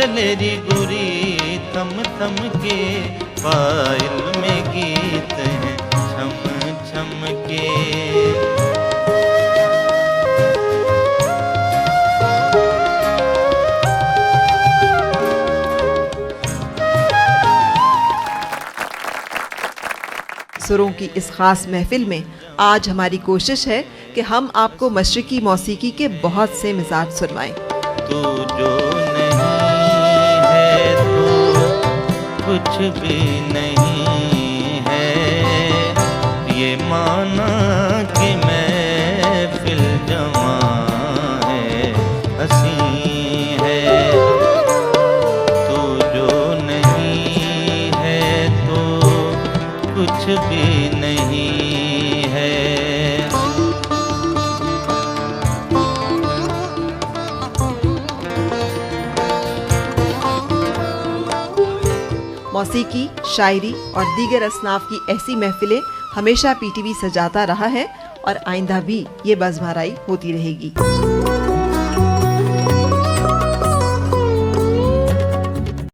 चले री गोरी थम थम के, पायल में गीत है छम छम के। सुरों की इस खास महफिल में आज हमारी कोशिश है कि हम आपको मशरिकी मौसीकी के बहुत से मिजाज सुनवाएं। तू जो नहीं है तो कुछ भी नहीं है, ये माना कि महफिल जवां है, हंसी है। तू जो नहीं है तो कुछ भी नहीं है। मौसीकी, शायरी और दीगर असनाफ की ऐसी महफिलें हमेशा पीटीवी सजाता रहा है और आइंदा भी ये बज़माराई होती रहेगी।